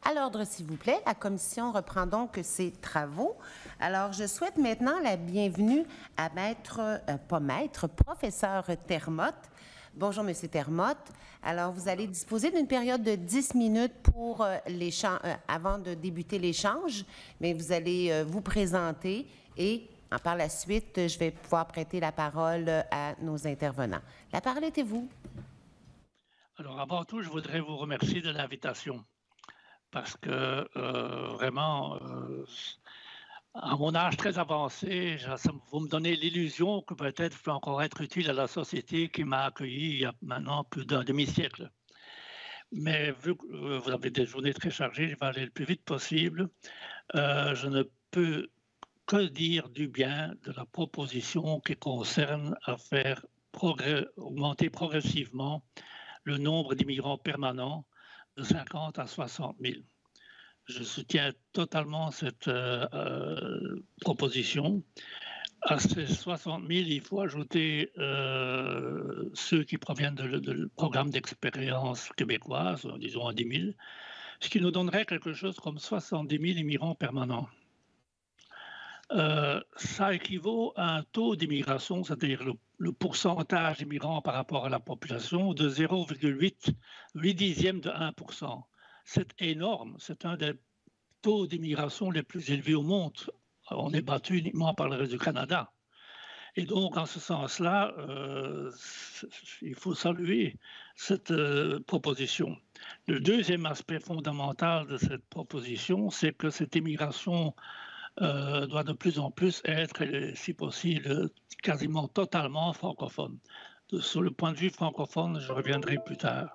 À l'ordre, s'il vous plaît, la commission reprend donc ses travaux. Alors, je souhaite maintenant la bienvenue à professeur Termotte. Bonjour, Monsieur Termotte. Alors, vous allez disposer d'une période de 10 minutes pour avant de débuter l'échange, mais vous allez vous présenter et par la suite, je vais pouvoir prêter la parole à nos intervenants. La parole est à vous. Alors, avant tout, je voudrais vous remercier de l'invitation parce que vraiment, à mon âge très avancé, vous me donnez l'illusion que peut-être je peux encore être utile à la société qui m'a accueilli il y a maintenant plus d'un demi-siècle. Mais vu que vous avez des journées très chargées, je vais aller le plus vite possible. Je ne peux que dire du bien de la proposition qui concerne à faire augmenter progressivement le nombre d'immigrants permanents de 50 à 60 000. Je soutiens totalement cette proposition. À ces 60 000, il faut ajouter ceux qui proviennent du programme d'expérience québécoise, disons à 10 000, ce qui nous donnerait quelque chose comme 70 000 immigrants permanents. Ça équivaut à un taux d'immigration, c'est-à-dire le pourcentage d'immigrants par rapport à la population, de 0,8 dixièmes de 1%. C'est énorme, c'est un des taux d'immigration les plus élevés au monde. On est battu uniquement par le reste du Canada. Et donc, en ce sens-là, il faut saluer cette proposition. Le deuxième aspect fondamental de cette proposition, c'est que cette immigration doit de plus en plus être, si possible, quasiment totalement francophone. Sur le point de vue francophone, je reviendrai plus tard.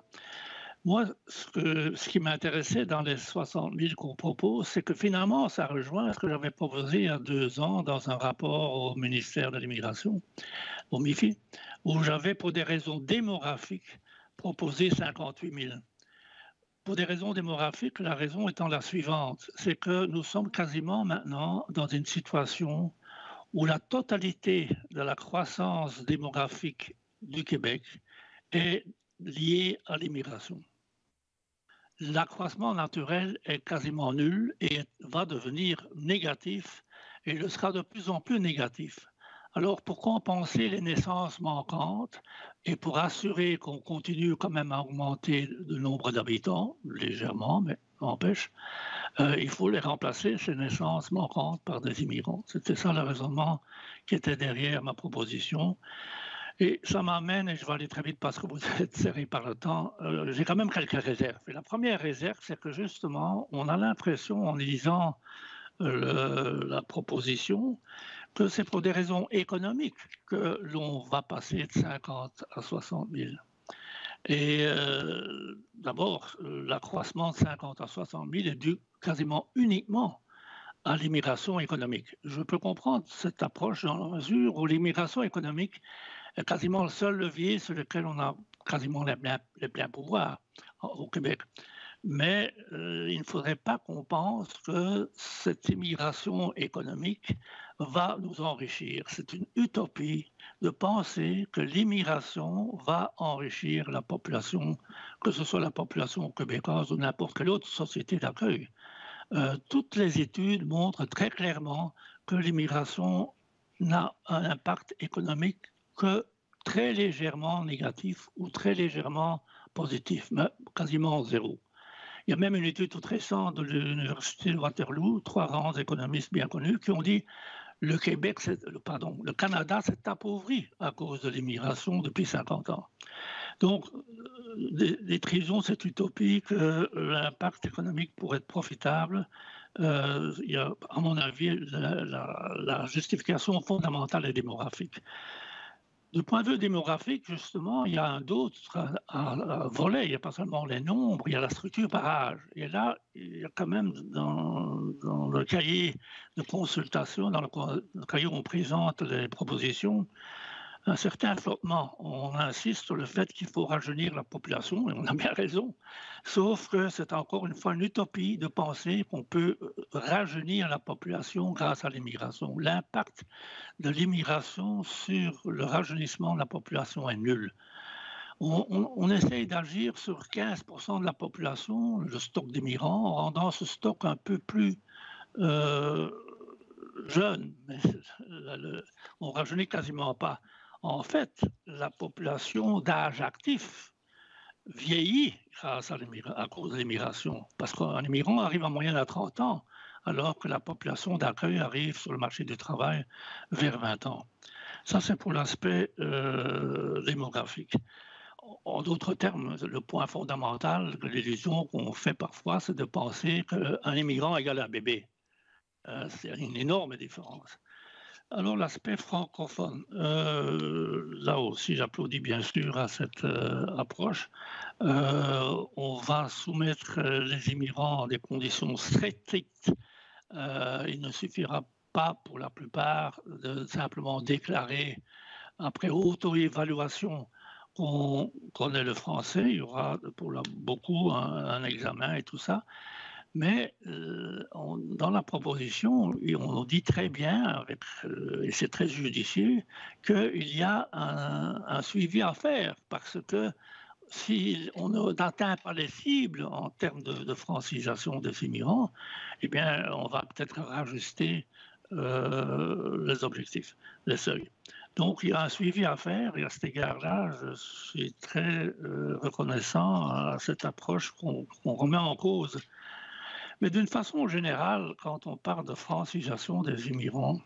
Moi, ce qui m'intéressait dans les 60 000 qu'on propose, c'est que finalement, ça rejoint ce que j'avais proposé il y a 2 ans dans un rapport au ministère de l'Immigration, au MIFI, où j'avais, pour des raisons démographiques, proposé 58 000. Pour des raisons démographiques, la raison étant la suivante, c'est que nous sommes quasiment maintenant dans une situation où la totalité de la croissance démographique du Québec est liée à l'immigration. L'accroissement naturel est quasiment nul et va devenir négatif et le sera de plus en plus négatif. Alors, pour compenser les naissances manquantes et pour assurer qu'on continue quand même à augmenter le nombre d'habitants, légèrement, mais n'empêche, il faut les remplacer, ces naissances manquantes, par des immigrants. C'était ça le raisonnement qui était derrière ma proposition. Et ça m'amène, et je vais aller très vite parce que vous êtes serré par le temps, j'ai quand même quelques réserves. Et la première réserve, c'est que justement, on a l'impression, en lisant la proposition, que c'est pour des raisons économiques que l'on va passer de 50 à 60 000. Et d'abord, l'accroissement de 50 à 60 000 est dû quasiment uniquement à l'immigration économique. Je peux comprendre cette approche dans la mesure où l'immigration économique est quasiment le seul levier sur lequel on a quasiment les pleins pouvoirs au Québec. Mais il ne faudrait pas qu'on pense que cette immigration économique va nous enrichir. C'est une utopie de penser que l'immigration va enrichir la population, que ce soit la population québécoise ou n'importe quelle autre société d'accueil. Toutes les études montrent très clairement que l'immigration n'a un impact économique que très légèrement négatif ou très légèrement positif, mais quasiment zéro. Il y a même une étude toute récente de l'Université de Waterloo, 3 grands économistes bien connus, qui ont dit le Canada s'est appauvri à cause de l'immigration depuis 50 ans. Donc, détruisons cette utopie que l'impact économique pourrait être profitable. Il y a, à mon avis, la justification fondamentale est démographique. Du point de vue démographique, justement, il y a un autre volet. Il n'y a pas seulement les nombres, il y a la structure par âge. Et là, il y a quand même dans le cahier de consultation, dans le cahier où on présente les propositions, un certain flottement. On insiste sur le fait qu'il faut rajeunir la population, et on a bien raison. Sauf que c'est encore une fois une utopie de penser qu'on peut rajeunir la population grâce à l'immigration. L'impact de l'immigration sur le rajeunissement de la population est nul. On essaye d'agir sur 15% de la population, le stock des migrants, en rendant ce stock un peu plus euh, jeune. Mais on ne rajeunit quasiment pas. En fait, la population d'âge actif vieillit grâce à cause de l'immigration. Parce qu'un immigrant arrive en moyenne à 30 ans, alors que la population d'accueil arrive sur le marché du travail vers 20 ans. Ça, c'est pour l'aspect démographique. En d'autres termes, le point fondamental, l'illusion qu'on fait parfois, c'est de penser qu'un immigrant égale un bébé. C'est une énorme différence. Alors l'aspect francophone, là aussi j'applaudis bien sûr à cette approche. On va soumettre les immigrants à des conditions très strictes. Il ne suffira pas pour la plupart de simplement déclarer après auto-évaluation qu'on connaît le français. Il y aura pour beaucoup un examen et tout ça. Mais dans la proposition, on dit très bien, et c'est très judicieux, qu'il y a un suivi à faire parce que si on n'atteint pas les cibles en termes de francisation des immigrants, eh bien, on va peut-être rajuster les objectifs, les seuils. Donc, il y a un suivi à faire et à cet égard-là, je suis très reconnaissant à cette approche qu'on remet en cause. Mais d'une façon générale, quand on parle de francisation des immigrants,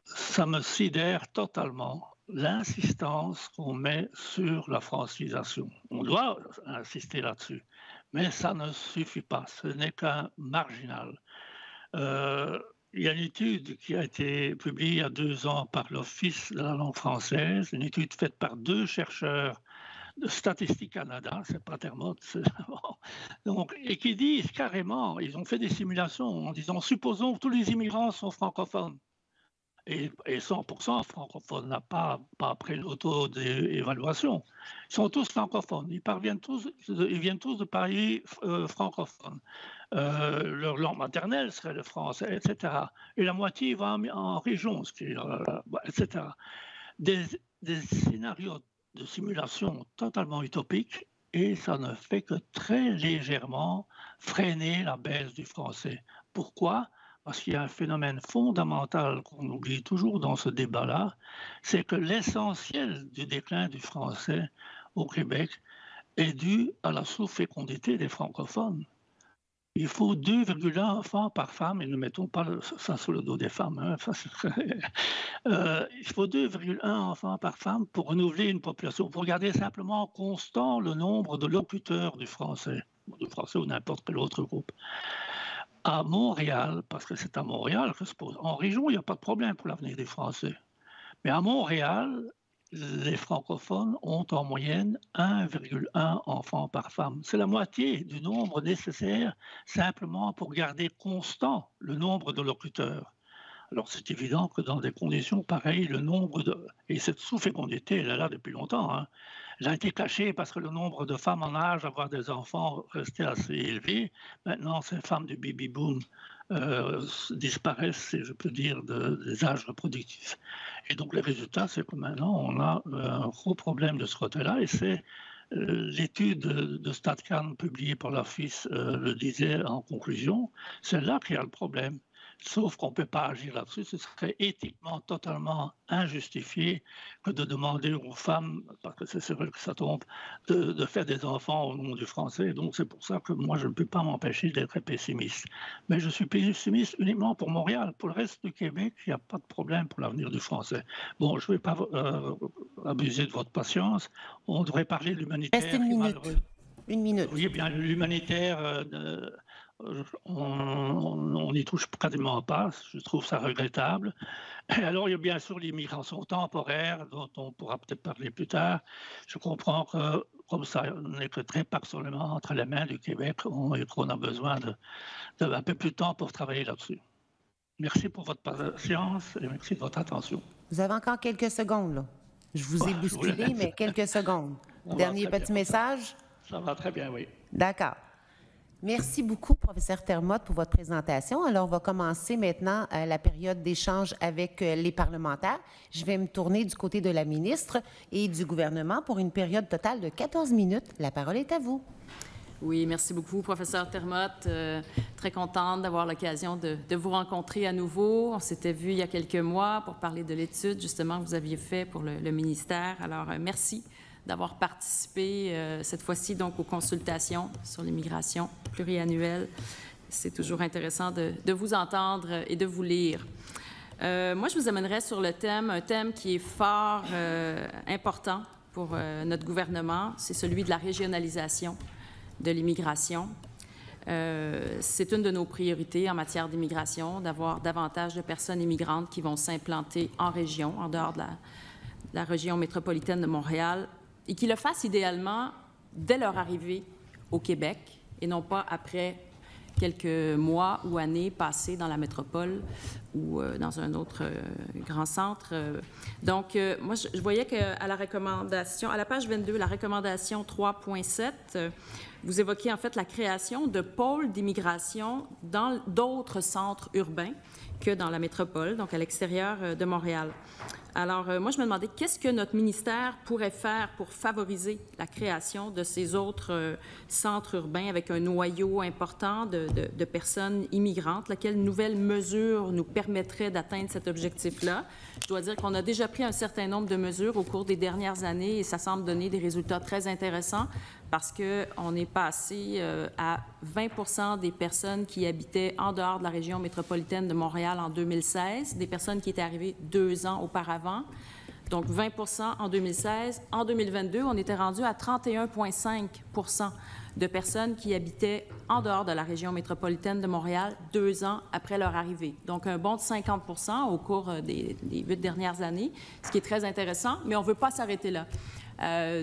ça me sidère totalement l'insistance qu'on met sur la francisation. On doit insister là-dessus, mais ça ne suffit pas, ce n'est qu'un marginal. Il y a une étude qui a été publiée il y a 2 ans par l'Office de la langue française, une étude faite par 2 chercheurs de Statistique Canada, c'est pas Termote, donc, et qui disent carrément, ils ont fait des simulations en disant, supposons que tous les immigrants sont francophones, et 100% francophones, n'a pas après l'auto-évaluation. Ils sont tous francophones, ils viennent tous de pays francophones. Leur langue maternelle serait le français, etc. Et la moitié va en région, etc. Des scénarios de simulation totalement utopique et ça ne fait que très légèrement freiner la baisse du français. Pourquoi ? Parce qu'il y a un phénomène fondamental qu'on oublie toujours dans ce débat-là, c'est que l'essentiel du déclin du français au Québec est dû à la sous-fécondité des francophones. Il faut 2,1 enfants par femme, et ne mettons pas ça sur le dos des femmes. Hein, il faut 2,1 enfants par femme pour renouveler une population, pour garder simplement constant le nombre de locuteurs du français ou n'importe quel autre groupe. À Montréal, parce que c'est à Montréal que se pose. En région, il n'y a pas de problème pour l'avenir des Français. Mais à Montréal, les francophones ont en moyenne 1,1 enfants par femme. C'est la moitié du nombre nécessaire simplement pour garder constant le nombre de locuteurs. Alors c'est évident que dans des conditions pareilles, le nombre de... Et cette sous-fécondité, elle est là depuis longtemps. Hein. Elle a été cachée parce que le nombre de femmes en âge d'avoir des enfants restait assez élevé. Maintenant, ces femmes du baby-boom disparaissent, si je peux dire, des âges reproductifs. Et donc, le résultat, c'est que maintenant, on a un gros problème de ce côté-là. Et c'est l'étude de StatCan publiée par l'Office le disait en conclusion, c'est là qu'il y a le problème. Sauf qu'on ne peut pas agir là-dessus. Ce serait éthiquement totalement injustifié que de demander aux femmes, parce que c'est vrai que ça tombe, de faire des enfants au nom du français. Donc c'est pour ça que moi, je ne peux pas m'empêcher d'être pessimiste. Mais je suis pessimiste uniquement pour Montréal. Pour le reste du Québec, il n'y a pas de problème pour l'avenir du français. Bon, je ne vais pas abuser de votre patience. On devrait parler de l'humanitaire. Reste une minute. Une minute. Oui, bien, l'humanitaire... on n'y touche quasiment pas, je trouve ça regrettable. Et alors, il y a bien sûr l'immigration temporaire, dont on pourra peut-être parler plus tard. Je comprends que, comme ça n'est que très partiellement entre les mains du Québec, et qu'on a besoin d'un peu plus de temps pour travailler là-dessus. Merci pour votre patience et merci de votre attention. Vous avez encore quelques secondes, là. Je vous ai bousculé, mais quelques secondes. Dernier petit message? Ça va très bien, oui. D'accord. Merci beaucoup, professeur Termotte, pour votre présentation. Alors, on va commencer maintenant la période d'échange avec les parlementaires. Je vais me tourner du côté de la ministre et du gouvernement pour une période totale de 14 minutes. La parole est à vous. Oui, merci beaucoup, professeur Termotte. Très contente d'avoir l'occasion de vous rencontrer à nouveau. On s'était vu il y a quelques mois pour parler de l'étude, justement, que vous aviez fait pour le ministère. Alors, merci d'avoir participé cette fois-ci donc aux consultations sur l'immigration pluriannuelle. C'est toujours intéressant de vous entendre et de vous lire. Moi, je vous amènerai sur un thème qui est fort important pour notre gouvernement, c'est celui de la régionalisation de l'immigration. C'est une de nos priorités en matière d'immigration, d'avoir davantage de personnes immigrantes qui vont s'implanter en région, en dehors de la région métropolitaine de Montréal, et qui le fassent idéalement dès leur arrivée au Québec et non pas après quelques mois ou années passées dans la métropole ou dans un autre grand centre. Donc, moi, je voyais qu'à la recommandation, à la page 22, la recommandation 3.7, vous évoquez en fait la création de pôles d'immigration dans d'autres centres urbains que dans la métropole, donc à l'extérieur de Montréal. Alors, moi, je me demandais qu'est-ce que notre ministère pourrait faire pour favoriser la création de ces autres centres urbains avec un noyau important de personnes immigrantes. Quelles nouvelles mesures nous permettraient d'atteindre cet objectif-là? Je dois dire qu'on a déjà pris un certain nombre de mesures au cours des dernières années et ça semble donner des résultats très intéressants parce qu'on est passé à 20 des personnes qui habitaient en dehors de la région métropolitaine de Montréal en 2016, des personnes qui étaient arrivées 2 ans auparavant. Donc 20 en 2016. En 2022, on était rendu à 31,5 de personnes qui habitaient en dehors de la région métropolitaine de Montréal 2 ans après leur arrivée. Donc un bond de 50 au cours des 8 dernières années, ce qui est très intéressant, mais on ne veut pas s'arrêter là.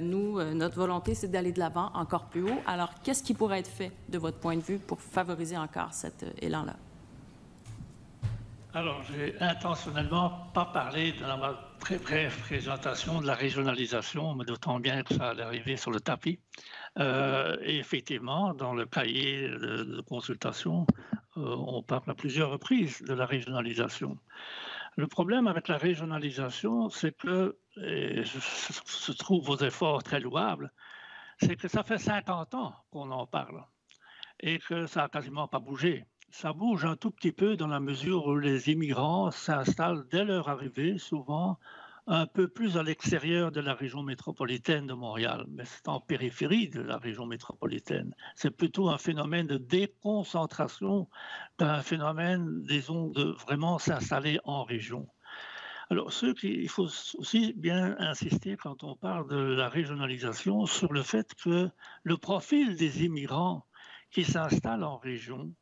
Notre volonté, c'est d'aller de l'avant encore plus haut. Alors, qu'est-ce qui pourrait être fait, de votre point de vue, pour favoriser encore cet élan-là? Alors, j'ai intentionnellement pas parlé dans ma très brève présentation de la régionalisation, mais d'autant bien que ça allait arriver sur le tapis. Et effectivement, dans le cahier de consultation, on parle à plusieurs reprises de la régionalisation. Le problème avec la régionalisation, c'est que, et je trouve vos efforts très louables, c'est que ça fait 50 ans qu'on en parle et que ça n'a quasiment pas bougé. Ça bouge un tout petit peu dans la mesure où les immigrants s'installent dès leur arrivée, souvent un peu plus à l'extérieur de la région métropolitaine de Montréal, mais c'est en périphérie de la région métropolitaine. C'est plutôt un phénomène de déconcentration qu'un phénomène, disons, de vraiment s'installer en région. Alors, il faut aussi bien insister quand on parle de la régionalisation sur le fait que le profil des immigrants qui s'installent en région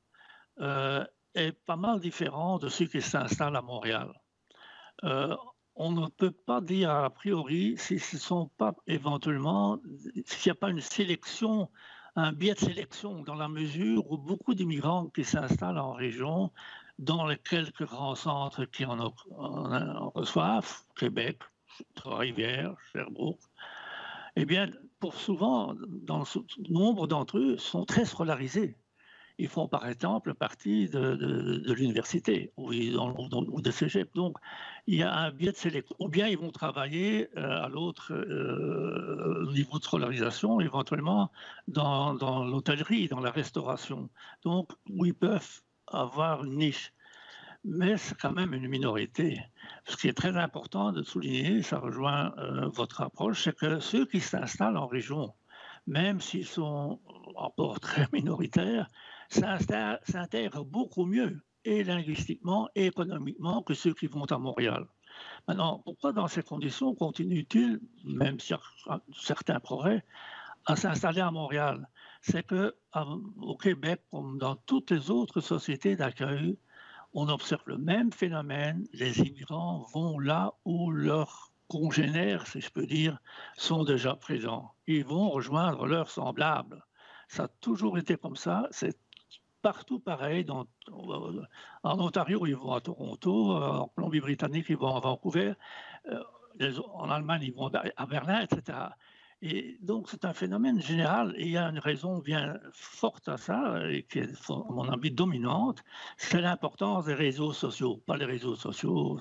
est pas mal différent de ceux qui s'installent à Montréal. On ne peut pas dire a priori si ce sont pas éventuellement, s'il n'y a pas une sélection, un biais de sélection, dans la mesure où beaucoup d'immigrants qui s'installent en région, dans les quelques grands centres qui en reçoivent, Québec, Trois-Rivières, Sherbrooke, eh bien, pour souvent, nombre d'entre eux sont très scolarisés. Ils font par exemple partie de l'université ou de cégep. Donc, il y a un biais de sélection. Ou bien ils vont travailler à l'autre niveau de scolarisation, éventuellement dans l'hôtellerie, dans la restauration. Donc, où ils peuvent avoir une niche. Mais c'est quand même une minorité. Ce qui est très important de souligner, ça rejoint votre approche, c'est que ceux qui s'installent en région, même s'ils sont encore très minoritaires, s'intègrent beaucoup mieux, et linguistiquement et économiquement, que ceux qui vont à Montréal. Maintenant, pourquoi dans ces conditions continuent-ils, même s'il y a certains progrès, à s'installer à Montréal? C'est qu'au Québec, comme dans toutes les autres sociétés d'accueil, on observe le même phénomène. Les immigrants vont là où leurs congénères, si je peux dire, sont déjà présents. Ils vont rejoindre leurs semblables. Ça a toujours été comme ça. C'est partout pareil. En Ontario, ils vont à Toronto. En Colombie-Britannique, ils vont à Vancouver. En Allemagne, ils vont à Berlin, etc. Et donc, c'est un phénomène général et il y a une raison bien forte à ça et qui est, à mon avis, dominante, c'est l'importance des réseaux sociaux. Pas les réseaux sociaux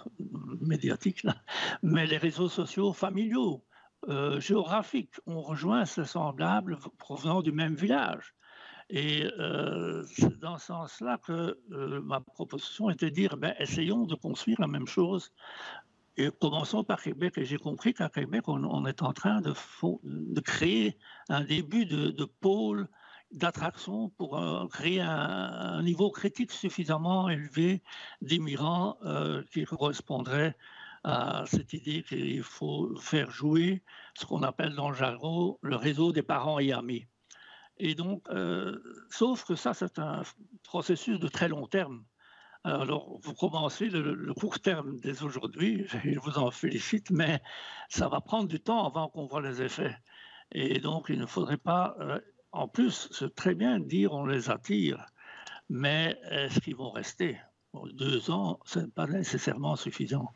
médiatiques, là, mais les réseaux sociaux familiaux, géographiques. On rejoint ses semblables provenant du même village. Et c'est dans ce sens-là que ma proposition était de dire, ben, essayons de construire la même chose et commençons par Québec. Et j'ai compris qu'à Québec, on est en train de créer un début de pôle d'attraction pour créer un niveau critique suffisamment élevé d'immigrants qui correspondrait à cette idée qu'il faut faire jouer ce qu'on appelle dans le jargon le réseau des parents et amis. Et donc, sauf que ça, c'est un processus de très long terme. Alors, vous commencez le court terme dès aujourd'hui, je vous en félicite, mais ça va prendre du temps avant qu'on voit les effets. Et donc, il ne faudrait pas... en plus, c'est très bien de dire on les attire, mais est-ce qu'ils vont rester? Bon, 2 ans, ce n'est pas nécessairement suffisant.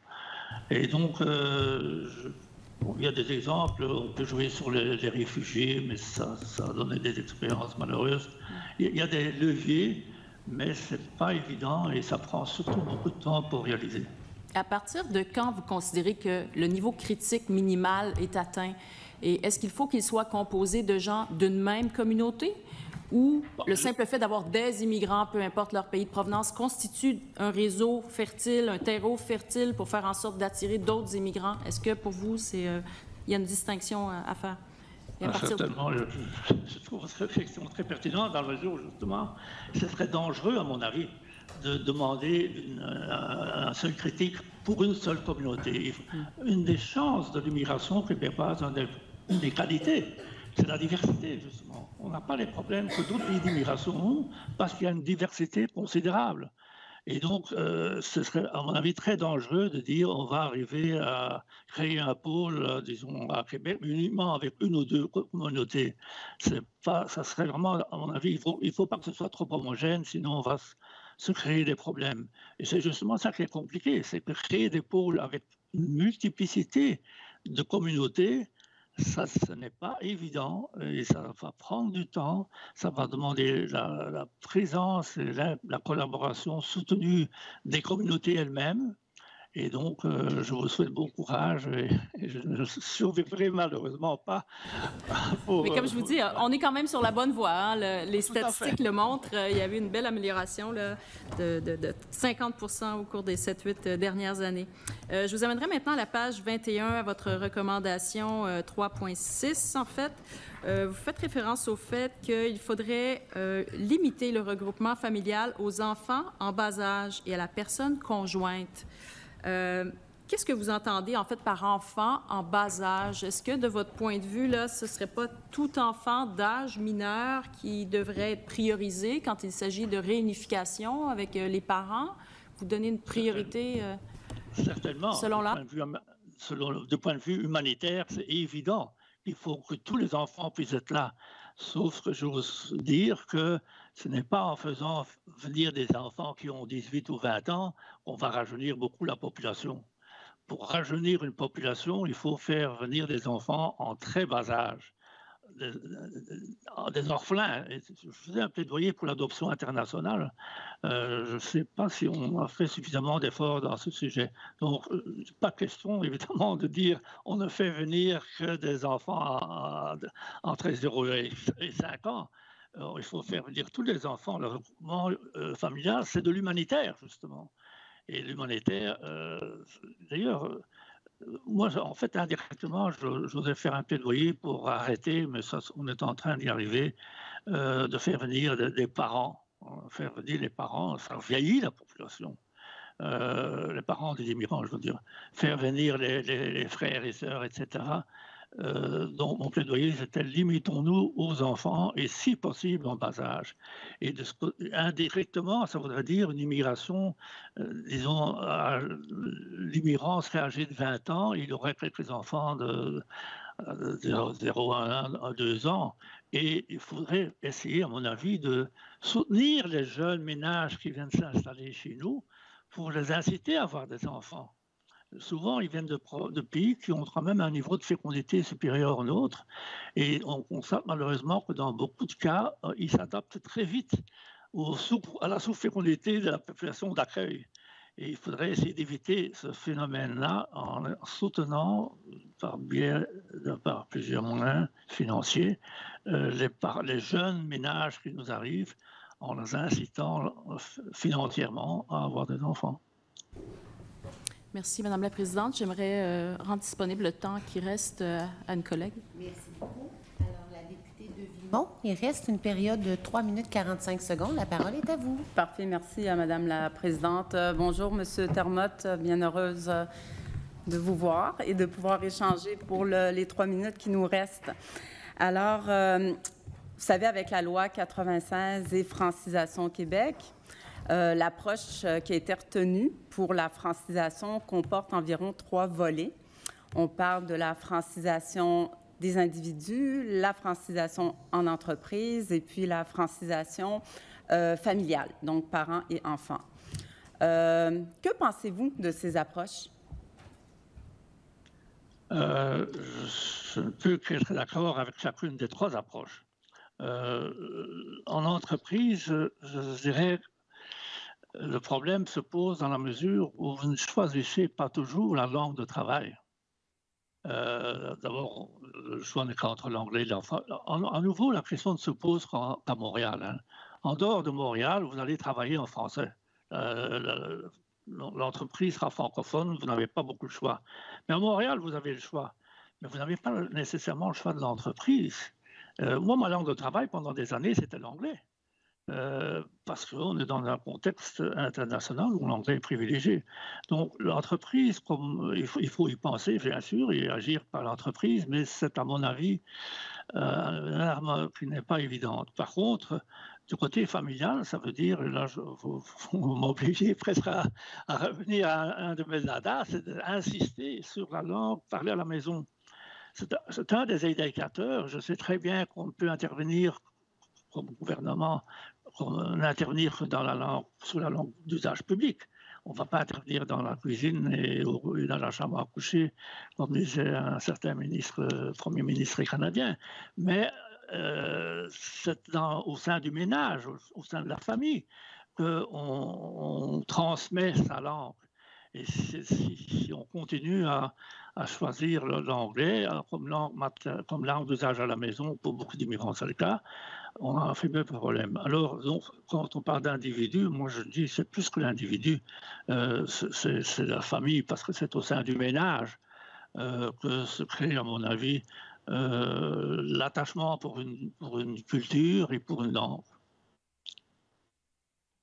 Et donc, bon, il y a des exemples, on peut jouer sur les réfugiés, mais ça a donné des expériences malheureuses. Il y a des leviers, mais ce n'est pas évident et ça prend surtout beaucoup de temps pour réaliser. À partir de quand vous considérez que le niveau critique minimal est atteint? Et est-ce qu'il faut qu'il soit composé de gens d'une même communauté? Ou le simple fait d'avoir des immigrants, peu importe leur pays de provenance, constitue un réseau fertile, un terreau fertile pour faire en sorte d'attirer d'autres immigrants? Est-ce que pour vous, il y a une distinction à faire? Certainement, je trouve votre réflexion très pertinente dans la mesure où, justement, ce serait dangereux, à mon avis, de demander un seul critique pour une seule communauté. Une des chances de l'immigration québécoise, une des qualités, c'est la diversité, justement. On n'a pas les problèmes que d'autres pays d'immigration ont parce qu'il y a une diversité considérable. Et donc, ce serait, à mon avis, très dangereux de dire on va arriver à créer un pôle, disons, à Québec, uniquement avec une ou deux communautés. Ça serait vraiment, à mon avis, il faut pas que ce soit trop homogène, sinon on va se créer des problèmes. Et c'est justement ça qui est compliqué, c'est que créer des pôles avec une multiplicité de communautés, ça, ce n'est pas évident et ça va prendre du temps. Ça va demander la présence et la collaboration soutenue des communautés elles-mêmes. Et donc, je vous souhaite bon courage et je ne survivrai malheureusement pas. Mais comme je vous dis, on est quand même sur la bonne voie. Hein? Les statistiques le montrent. Il y a eu une belle amélioration là, de 50 % au cours des 7-8 dernières années. Je vous amènerai maintenant à la page 21, à votre recommandation 3.6, en fait. Vous faites référence au fait qu'il faudrait limiter le regroupement familial aux enfants en bas âge et à la personne conjointe. Qu'est-ce que vous entendez, en fait, par enfant en bas âge? Est-ce que, de votre point de vue, là, ce ne serait pas tout enfant d'âge mineur qui devrait être priorisé quand il s'agit de réunification avec les parents? Vous donnez une priorité certainement, selon là? Du point de vue humanitaire, c'est évident. Il faut que tous les enfants puissent être là. Sauf que j'ose dire que ce n'est pas en faisant venir des enfants qui ont 18 ou 20 ans qu'on va rajeunir beaucoup la population. Pour rajeunir une population, il faut faire venir des enfants en très bas âge, des orphelins. Je faisais un plaidoyer pour l'adoption internationale. Je ne sais pas si on a fait suffisamment d'efforts dans ce sujet. Donc, pas question, évidemment, de dire on ne fait venir que des enfants entre 0 et 5 ans. Alors, il faut faire venir tous les enfants. Le regroupement familial, c'est de l'humanitaire, justement. Et l'humanitaire, d'ailleurs, moi, en fait, indirectement, j'osais faire un plaidoyer pour arrêter, mais ça, on est en train d'y arriver, de faire venir des parents. Faire venir les parents, ça vieillit la population. Les parents des immigrants, je veux dire. Faire venir les frères et sœurs, etc. Donc, mon plaidoyer, c'était limitons-nous aux enfants et, si possible, en bas âge. Et indirectement, ça voudrait dire une immigration, disons, l'immigrant serait âgé de 20 ans, il aurait quelques enfants de 0 à 2 ans. Et il faudrait essayer, à mon avis, de soutenir les jeunes ménages qui viennent s'installer chez nous pour les inciter à avoir des enfants. souvent, ils viennent de pays qui ont quand même un niveau de fécondité supérieur au nôtre. Et on constate malheureusement que dans beaucoup de cas, ils s'adaptent très vite à la sous-fécondité de la population d'accueil. Et il faudrait essayer d'éviter ce phénomène-là en soutenant par plusieurs moyens financiers les jeunes ménages qui nous arrivent, en les incitant financièrement à avoir des enfants. Merci, Madame la Présidente. J'aimerais rendre disponible le temps qui reste à une collègue. Merci beaucoup. Alors, la députée de Vimont, il reste une période de 3 minutes 45 secondes. La parole est à vous. Parfait. Merci, Madame la Présidente. Bonjour, Monsieur Termotte. Bien heureuse de vous voir et de pouvoir échanger pour les 3 minutes qui nous restent. Alors, vous savez, avec la loi 96 et Francisation Québec, l'approche qui a été retenue pour la francisation comporte environ 3 volets. On parle de la francisation des individus, la francisation en entreprise et puis la francisation familiale, donc parents et enfants. Que pensez-vous de ces approches? Je ne peux qu'être d'accord avec chacune des 3 approches. En entreprise, je dirais le problème se pose dans la mesure où vous ne choisissez pas toujours la langue de travail. D'abord, le choix n'est qu'entre l'anglais et l'enfant. À nouveau, la question ne se pose qu'à Montréal. Hein. En dehors de Montréal, vous allez travailler en français. L'entreprise sera francophone, vous n'avez pas beaucoup de choix. Mais à Montréal, vous avez le choix. Mais vous n'avez pas nécessairement le choix de l'entreprise. Moi, ma langue de travail pendant des années, c'était l'anglais. Parce qu'on est dans un contexte international où l'anglais est privilégié. Donc l'entreprise, il faut y penser bien sûr et agir par l'entreprise, mais c'est à mon avis une arme qui n'est pas évidente. Par contre, du côté familial, ça veut dire, là vous m'obligez presque à revenir à un de mes dadas, c'est d'insister sur la langue parlée à la maison. C'est un des indicateurs. Je sais très bien qu'on peut intervenir comme gouvernement, intervenir dans la langue, sous la langue d'usage public. On ne va pas intervenir dans la cuisine et dans la chambre à coucher, comme disait un certain Premier ministre canadien. Mais c'est au sein du ménage, au sein de la famille, qu'on transmet sa langue. Et si on continue à choisir l'anglais comme langue d'usage à la maison, pour beaucoup d'immigrants, c'est le cas, on a un faible problème. Alors, donc, quand on parle d'individu, moi je dis c'est plus que l'individu, c'est la famille, parce que c'est au sein du ménage que se crée, à mon avis, l'attachement pour une culture et pour une langue.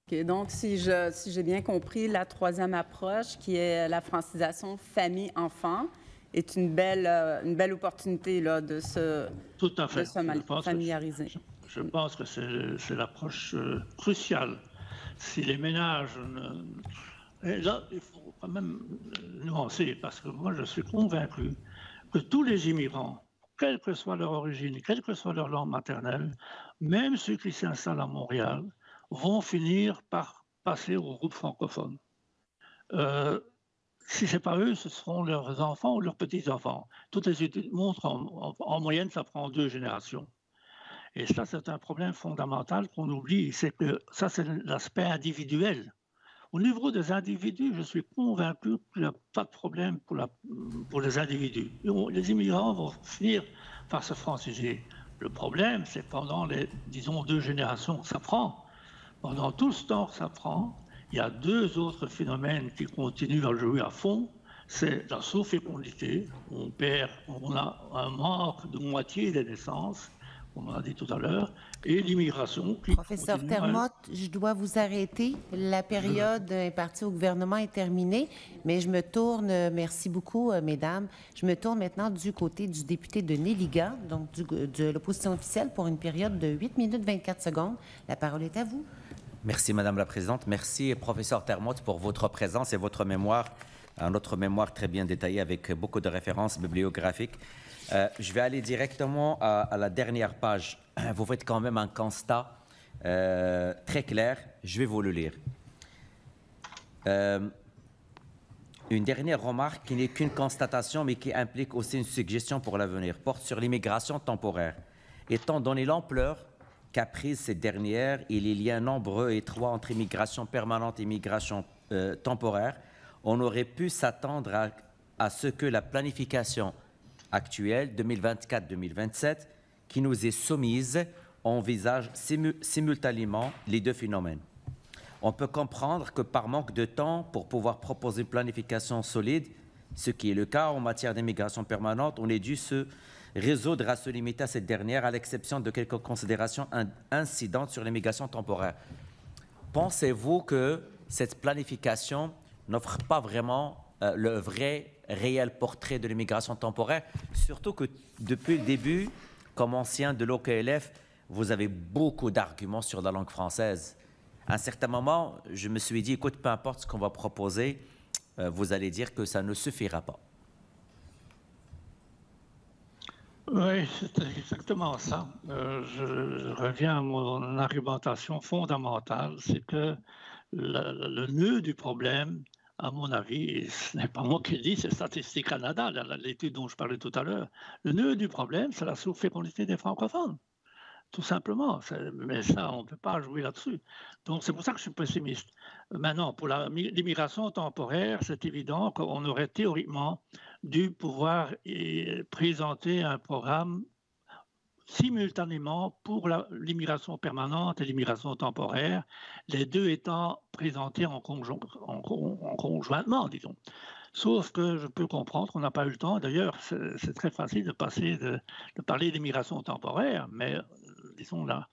Okay, donc, si j'ai bien compris, la 3e approche, qui est la francisation famille-enfant, est une belle opportunité là, de se familiariser. Je pense que c'est l'approche cruciale. Si les ménages... Et là, il faut quand même nuancer, parce que moi, je suis convaincu que tous les immigrants, quelle que soit leur origine, quelle que soit leur langue maternelle, même ceux qui s'installent à Montréal, vont finir par passer au groupe francophone. Si ce n'est pas eux, ce seront leurs enfants ou leurs petits-enfants. Toutes les études montrent en moyenne, ça prend 2 générations. Et ça, c'est un problème fondamental qu'on oublie, c'est que ça, c'est l'aspect individuel. Au niveau des individus, je suis convaincu qu'il n'y a pas de problème pour les individus. Les immigrants vont finir par se franciser. Le problème, c'est pendant les, disons, 2 générations que ça prend. Pendant tout ce temps que ça prend, il y a 2 autres phénomènes qui continuent à jouer à fond. C'est la sous-fécondité. On a un manque de moitié des naissances, comme on a dit tout à l'heure, et l'immigration qui Professeur Termotte, je dois vous arrêter. La période impartie au gouvernement est terminée, mais je me tourne, merci beaucoup, mesdames, je me tourne maintenant du côté du député de Néligan, donc de l'opposition officielle, pour une période de 8 minutes 24 secondes. La parole est à vous. Merci, Madame la Présidente. Merci, professeur Termotte, pour votre présence et votre mémoire, notre mémoire très bien détaillée avec beaucoup de références bibliographiques. Je vais aller directement à la dernière page. Vous faites quand même un constat très clair. Je vais vous le lire. Une dernière remarque qui n'est qu'une constatation, mais qui implique aussi une suggestion pour l'avenir, porte sur l'immigration temporaire. Étant donné l'ampleur qu'a prise cette dernière et les liens nombreux et étroits entre immigration permanente et immigration temporaire, on aurait pu s'attendre à ce que la planification actuelle 2024-2027 qui nous est soumise envisage simultanément les deux phénomènes. On peut comprendre que par manque de temps pour pouvoir proposer une planification solide, ce qui est le cas en matière d'immigration permanente, on ait dû se résoudre à se limiter à cette dernière, à l'exception de quelques considérations incidentes sur l'immigration temporaire. Pensez-vous que cette planification n'offre pas vraiment le vrai, réel portrait de l'immigration temporaire, surtout que depuis le début, comme ancien de l'OQLF, vous avez beaucoup d'arguments sur la langue française. À un certain moment, je me suis dit, écoute, peu importe ce qu'on va proposer, vous allez dire que ça ne suffira pas. Oui, c'est exactement ça. Je reviens à mon argumentation fondamentale, c'est que le nœud du problème, à mon avis, et ce n'est pas moi qui le dis, c'est Statistique Canada, l'étude dont je parlais tout à l'heure, le nœud du problème, c'est la sous-fécondité des francophones. Tout simplement. Mais ça, on ne peut pas jouer là-dessus. Donc, c'est pour ça que je suis pessimiste. Maintenant, pour l'immigration temporaire, c'est évident qu'on aurait théoriquement dû pouvoir présenter un programme simultanément pour l'immigration permanente et l'immigration temporaire, les deux étant présentés en conjointement, disons. Sauf que je peux comprendre qu'on n'a pas eu le temps. D'ailleurs, c'est très facile de parler d'immigration temporaire, mais disons, la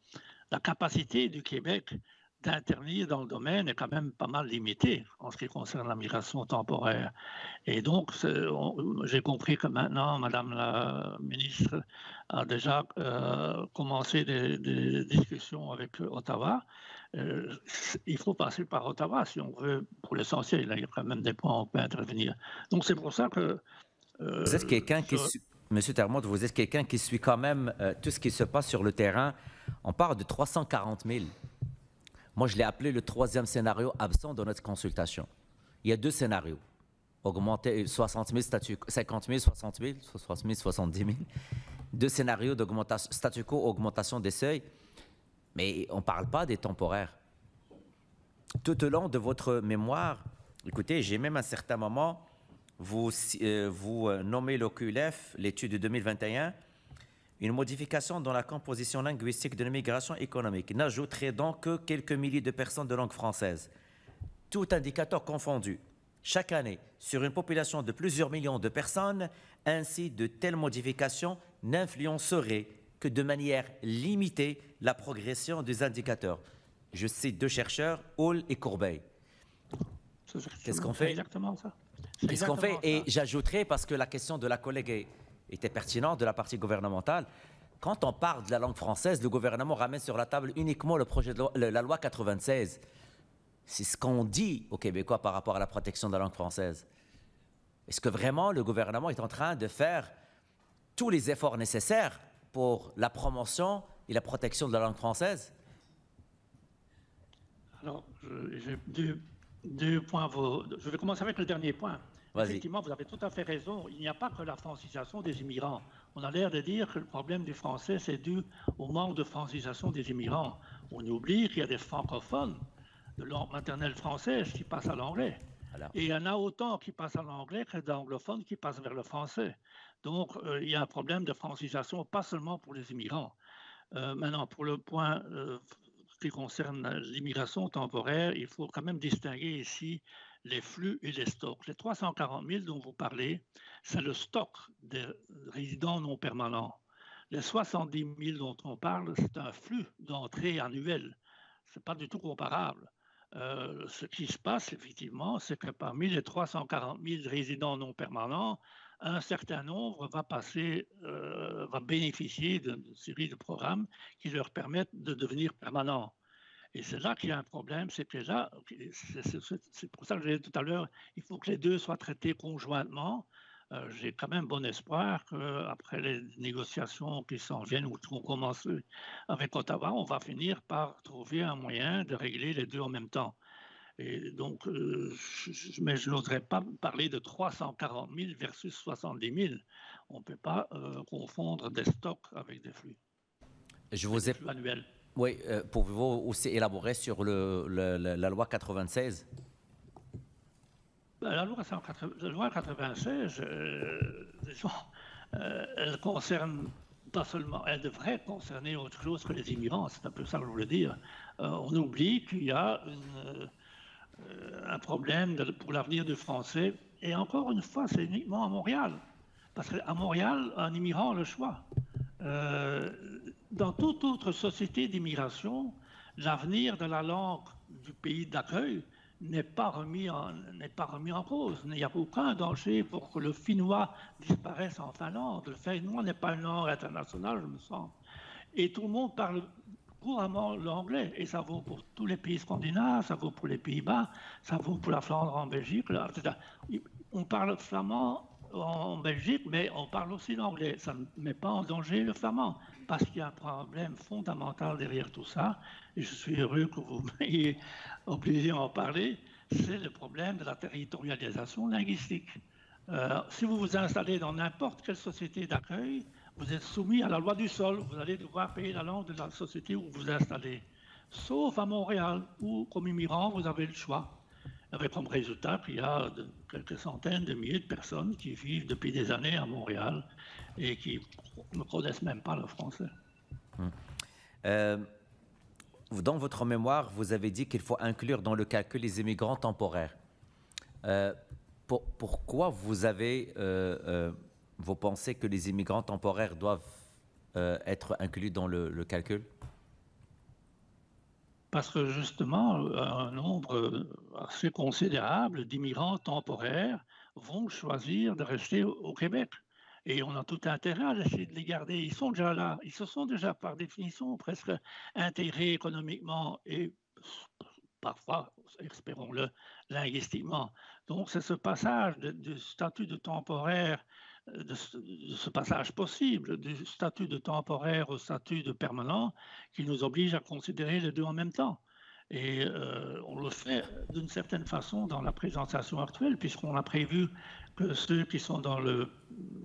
capacité du Québec d'intervenir dans le domaine est quand même pas mal limitée en ce qui concerne la migration temporaire. Et donc, j'ai compris que maintenant, Madame la ministre a déjà commencé des discussions avec Ottawa. Il faut passer par Ottawa si on veut, pour l'essentiel. Il y a quand même des points où on peut intervenir. Donc, c'est pour ça que... vous êtes quelqu'un qui... Monsieur Termotte, vous êtes quelqu'un qui suit quand même tout ce qui se passe sur le terrain. On parle de 340 000. Moi, je l'ai appelé le troisième scénario absent de notre consultation. Il y a deux scénarios. Augmenter 60 000, 50 000, 60 000, 60 000, 70 000. Deux scénarios d'augmentation, statu quo, augmentation des seuils. Mais on ne parle pas des temporaires. Tout au long de votre mémoire, écoutez, j'ai même à un certain moment... Vous nommez l'OQLF, l'étude de 2021, une modification dans la composition linguistique de l'immigration économique n'ajouterait donc que quelques milliers de personnes de langue française, tout indicateur confondu. Chaque année, sur une population de plusieurs millions de personnes, ainsi de telles modifications n'influenceraient que de manière limitée la progression des indicateurs. Je cite deux chercheurs, Hall et Corbeil. Qu'est-ce qu'on fait? Exactement ça. Qu'est-ce qu'on fait? Et j'ajouterai, parce que la question de la collègue était pertinente de la partie gouvernementale, quand on parle de la langue française, le gouvernement ramène sur la table uniquement le projet de loi, la loi 96. C'est ce qu'on dit aux Québécois par rapport à la protection de la langue française. Est-ce que vraiment le gouvernement est en train de faire tous les efforts nécessaires pour la promotion et la protection de la langue française? Alors, j'ai deux points. Je vais commencer avec le dernier point. Effectivement, vous avez tout à fait raison. Il n'y a pas que la francisation des immigrants. On a l'air de dire que le problème du français, c'est dû au manque de francisation des immigrants. On oublie qu'il y a des francophones de langue maternelle française qui passent à l'anglais. Et il y en a autant qui passent à l'anglais que d'anglophones qui passent vers le français. Donc, il y a un problème de francisation, pas seulement pour les immigrants. Maintenant, pour le point qui concerne l'immigration temporaire, il faut quand même distinguer ici les flux et les stocks. Les 340 000 dont vous parlez, c'est le stock des résidents non permanents. Les 70 000 dont on parle, c'est un flux d'entrée annuel. Ce n'est pas du tout comparable. Ce qui se passe, effectivement, c'est que parmi les 340 000 résidents non permanents, un certain nombre va bénéficier d'une série de programmes qui leur permettent de devenir permanents. Et c'est là qu'il y a un problème, c'est que là, c'est pour ça que je disais tout à l'heure, il faut que les deux soient traités conjointement. J'ai quand même bon espoir qu'après les négociations qui s'en viennent ou qui ont commencé avec Ottawa, on va finir par trouver un moyen de régler les deux en même temps. Et donc, mais je n'oserais pas parler de 340 000 versus 70 000. On ne peut pas confondre des stocks avec des flux. Je vous ai... Flux annuels. Oui, pouvez-vous aussi élaborer sur la loi 96? La loi 96, disons, elle concerne pas seulement, elle devrait concerner autre chose que les immigrants, c'est un peu ça que je voulais dire. On oublie qu'il y a un problème pour l'avenir du français, et encore une fois, c'est uniquement à Montréal. Parce qu'à Montréal, un immigrant a le choix. Dans toute autre société d'immigration, l'avenir de la langue du pays d'accueil n'est pas remis en cause. Il n'y a aucun danger pour que le finnois disparaisse en Finlande. Le finnois n'est pas une langue internationale, je me sens. Et tout le monde parle couramment l'anglais. Et ça vaut pour tous les pays scandinaves, ça vaut pour les Pays-Bas, ça vaut pour la Flandre en Belgique. On parle flamand en Belgique, mais on parle aussi l'anglais. Ça ne met pas en danger le flamand, parce qu'il y a un problème fondamental derrière tout ça, et je suis heureux que vous m'ayez obligé à en parler, c'est le problème de la territorialisation linguistique. Si vous vous installez dans n'importe quelle société d'accueil, vous êtes soumis à la loi du sol, vous allez devoir payer la langue de la société où vous vous installez. Sauf à Montréal, où, comme immigrant, vous avez le choix. Avec comme résultat qu'il y a quelques centaines de milliers de personnes qui vivent depuis des années à Montréal et qui ne connaissent même pas le français. Dans votre mémoire, vous avez dit qu'il faut inclure dans le calcul les immigrants temporaires. Pourquoi vous pensez que les immigrants temporaires doivent être inclus dans le calcul? Parce que justement, un nombre assez considérable d'immigrants temporaires vont choisir de rester au Québec. Et on a tout intérêt à essayer de les garder. Ils sont déjà là. Ils se sont déjà, par définition, presque intégrés économiquement et parfois, espérons-le, linguistiquement. Donc, c'est ce passage du statut de temporaire, de ce passage possible du statut de temporaire au statut de permanent qui nous oblige à considérer les deux en même temps. Et on le fait d'une certaine façon dans la présentation actuelle, puisqu'on a prévu que ceux qui sont dans le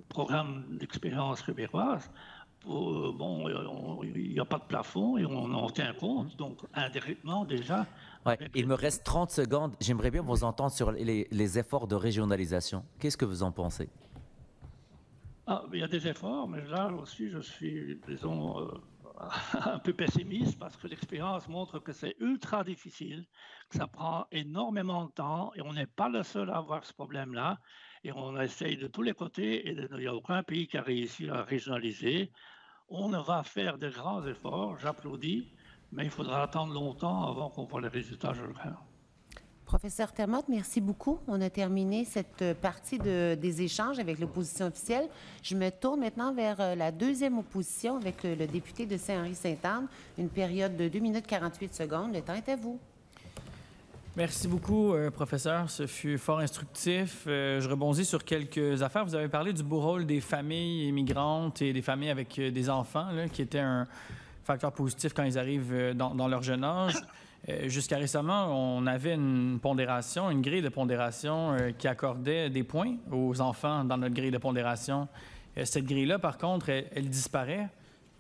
programme d'expérience québécoise, il n'y a pas de plafond et on en tient compte, donc indirectement déjà. Ouais, il me reste 30 secondes. J'aimerais bien vous entendre sur les efforts de régionalisation. Qu'est-ce que vous en pensez? Il y a des efforts, mais là aussi je suis, disons, un peu pessimiste parce que l'expérience montre que c'est ultra difficile, que ça prend énormément de temps et on n'est pas le seul à avoir ce problème-là. Et on essaye de tous les côtés et il n'y a aucun pays qui a réussi à régionaliser. On va faire de grands efforts, j'applaudis, mais il faudra attendre longtemps avant qu'on voit les résultats, je le crains. Professeur Termotte, merci beaucoup. On a terminé cette partie des échanges avec l'opposition officielle. Je me tourne maintenant vers la deuxième opposition avec le député de Saint-Henri-Sainte-Anne. Une période de 2 minutes 48 secondes. Le temps est à vous. Merci beaucoup, professeur. Ce fut fort instructif. Je rebondis sur quelques affaires. Vous avez parlé du beau rôle des familles immigrantes et des familles avec des enfants, là, qui était un facteur positif quand ils arrivent dans leur jeune âge. Jusqu'à récemment, on avait une pondération, une grille de pondération qui accordait des points aux enfants dans notre grille de pondération. Cette grille-là, par contre, elle disparaît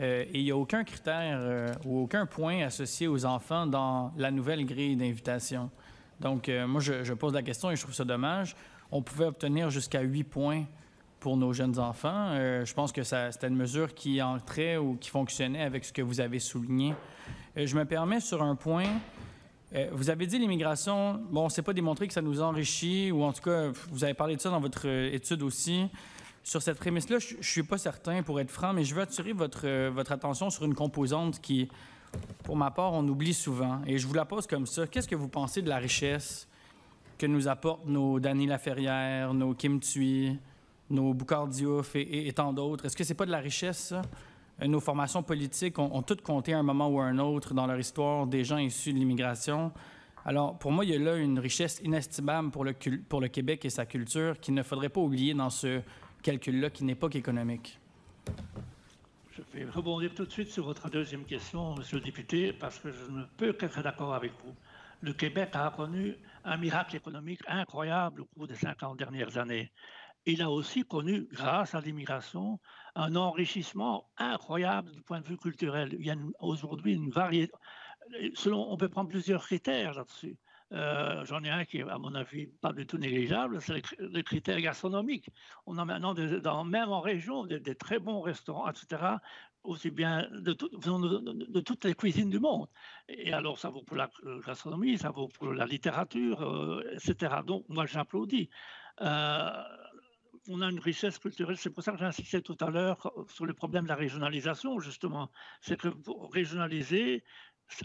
et il n'y a aucun critère ou aucun point associé aux enfants dans la nouvelle grille d'invitation. Donc, moi, je pose la question et je trouve ça dommage. On pouvait obtenir jusqu'à 8 points pour nos jeunes enfants. Je pense que c'était une mesure qui entrait ou qui fonctionnait avec ce que vous avez souligné. Je me permets sur un point. Vous avez dit l'immigration, bon, c'est pas démontré que ça nous enrichit, ou en tout cas, vous avez parlé de ça dans votre étude aussi. Sur cette prémisse-là, je ne suis pas certain, pour être franc, mais je veux attirer votre attention sur une composante qui, pour ma part, on oublie souvent. Et je vous la pose comme ça. Qu'est-ce que vous pensez de la richesse que nous apportent nos Dany Laferrière, nos Kim Thuy, nos Boucard Diouf et tant d'autres? Est-ce que c'est pas de la richesse, ça? Nos formations politiques ont toutes compté à un moment ou à un autre dans leur histoire des gens issus de l'immigration. Alors, pour moi, il y a là une richesse inestimable pour le Québec et sa culture qu'il ne faudrait pas oublier dans ce calcul-là qui n'est pas qu'économique. Je vais rebondir tout de suite sur votre deuxième question, Monsieur le député, parce que je ne peux qu'être d'accord avec vous. Le Québec a connu un miracle économique incroyable au cours des 50 dernières années. Il a aussi connu, grâce à l'immigration, un enrichissement incroyable du point de vue culturel. Il y a aujourd'hui une variété. On peut prendre plusieurs critères là-dessus. J'en ai un qui est, à mon avis, pas du tout négligeable, c'est les critères gastronomiques. On a maintenant, même en région, des très bons restaurants, etc., aussi bien de toutes les cuisines du monde. Et alors, ça vaut pour la gastronomie, ça vaut pour la littérature, etc. Donc, moi, j'applaudis. On a une richesse culturelle. C'est pour ça que j'insistais tout à l'heure sur le problème de la régionalisation, justement. C'est que pour régionaliser,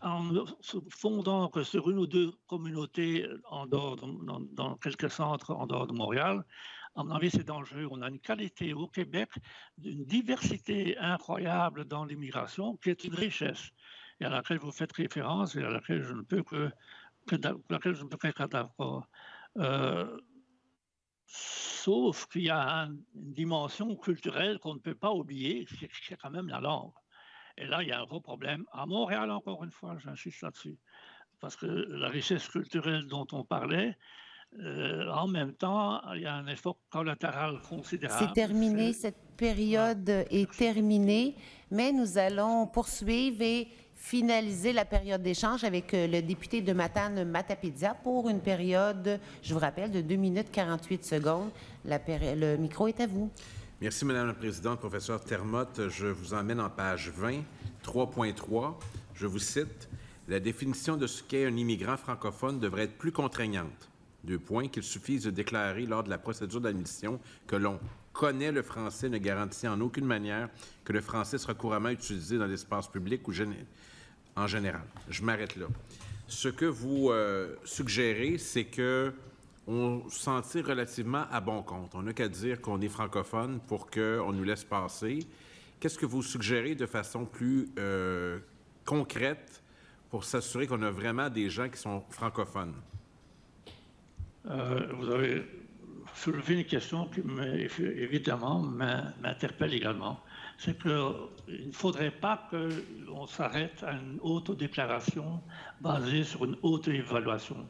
en se fondant que sur une ou deux communautés dans quelques centres en dehors de Montréal, à mon avis, c'est dangereux. On a une qualité au Québec, une diversité incroyable dans l'immigration, qui est une richesse, et à laquelle vous faites référence, et à laquelle je ne peux qu'être d'accord. Sauf qu'il y a une dimension culturelle qu'on ne peut pas oublier, c'est quand même la langue. Et là, il y a un gros problème. À Montréal, encore une fois, j'insiste là-dessus. Parce que la richesse culturelle dont on parlait, en même temps, il y a un effort collatéral considérable. C'est terminé, cette période est terminée, mais nous allons poursuivre et finaliser la période d'échange avec le député de Matane-Matapédia pour une période, je vous rappelle, de 2 minutes 48 secondes. Le micro est à vous. Merci, Madame la Présidente. Professeur Termotte, je vous emmène en page 20, 3.3. Je vous cite. « La définition de ce qu'est un immigrant francophone devrait être plus contraignante. 2 points, qu'il suffise de déclarer lors de la procédure d'admission que l'on connaît le français ne garantit en aucune manière que le français sera couramment utilisé dans l'espace public ou en général. » Je m'arrête là. Ce que vous suggérez, c'est que on s'en tire relativement à bon compte. On n'a qu'à dire qu'on est francophone pour qu'on nous laisse passer. Qu'est-ce que vous suggérez de façon plus concrète pour s'assurer qu'on a vraiment des gens qui sont francophones? Vous avez soulevé une question qui, évidemment, m'interpelle également. C'est qu'il ne faudrait pas qu'on s'arrête à une autodéclaration basée sur une auto-évaluation.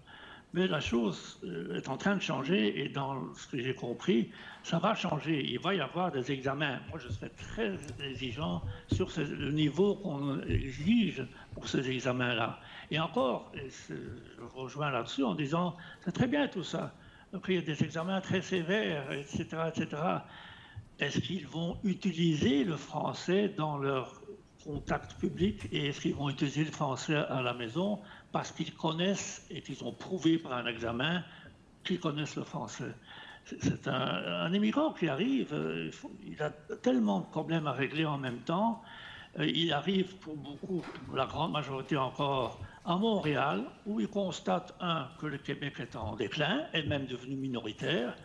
Mais la chose est en train de changer et dans ce que j'ai compris, ça va changer. Il va y avoir des examens. Moi, je serais très exigeant sur le niveau qu'on exige pour ces examens-là. Et encore, je rejoins là-dessus en disant, c'est très bien tout ça. Donc, il y a des examens très sévères, etc., etc. Est-ce qu'ils vont utiliser le français dans leur contact public et est-ce qu'ils vont utiliser le français à la maison parce qu'ils connaissent et qu'ils ont prouvé par un examen qu'ils connaissent le français? C'est un immigrant qui arrive, il a tellement de problèmes à régler en même temps. Il arrive pour beaucoup, la grande majorité encore, à Montréal, où il constate, que le Québec est en déclin, et même devenu minoritaire.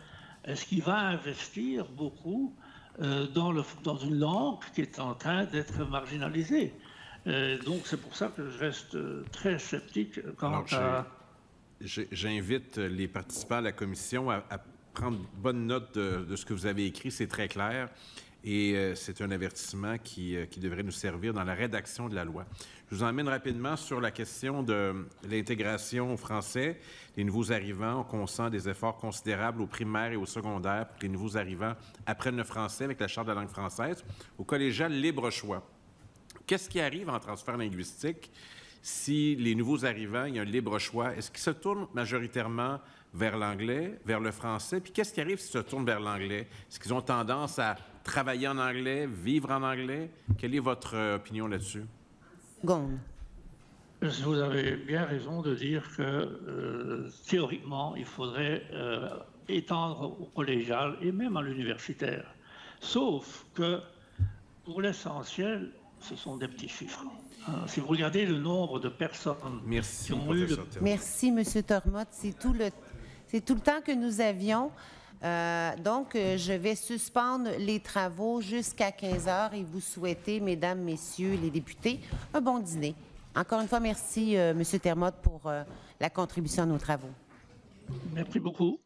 Est-ce qu'il va investir beaucoup dans une langue qui est en train d'être marginalisée? Donc, c'est pour ça que je reste très sceptique quant à... J'invite les participants à la commission à prendre bonne note de ce que vous avez écrit. C'est très clair et c'est un avertissement qui devrait nous servir dans la rédaction de la loi. Je vous emmène rapidement sur la question de l'intégration au français. Les nouveaux arrivants, on consent des efforts considérables au primaire et au secondaire pour que les nouveaux arrivants apprennent le français avec la Charte de la langue française. Au collégial, libre choix. Qu'est-ce qui arrive en transfert linguistique si les nouveaux arrivants, il y a un libre choix? Est-ce qu'ils se tournent majoritairement vers l'anglais, vers le français? Puis qu'est-ce qui arrive s'ils se tournent vers l'anglais? Est-ce qu'ils ont tendance à travailler en anglais, vivre en anglais? Quelle est votre opinion là-dessus? Seconde. Vous avez bien raison de dire que théoriquement, il faudrait étendre au collégial et même à l'universitaire. Sauf que, pour l'essentiel, ce sont des petits chiffres. Si vous regardez le nombre de personnes qui ont eu... Merci, M. Termotte. C'est tout le temps que nous avions. Donc, je vais suspendre les travaux jusqu'à 15 heures et vous souhaiter, mesdames, messieurs les députés, un bon dîner. Encore une fois, merci, M. Termotte, pour la contribution à nos travaux. Merci beaucoup.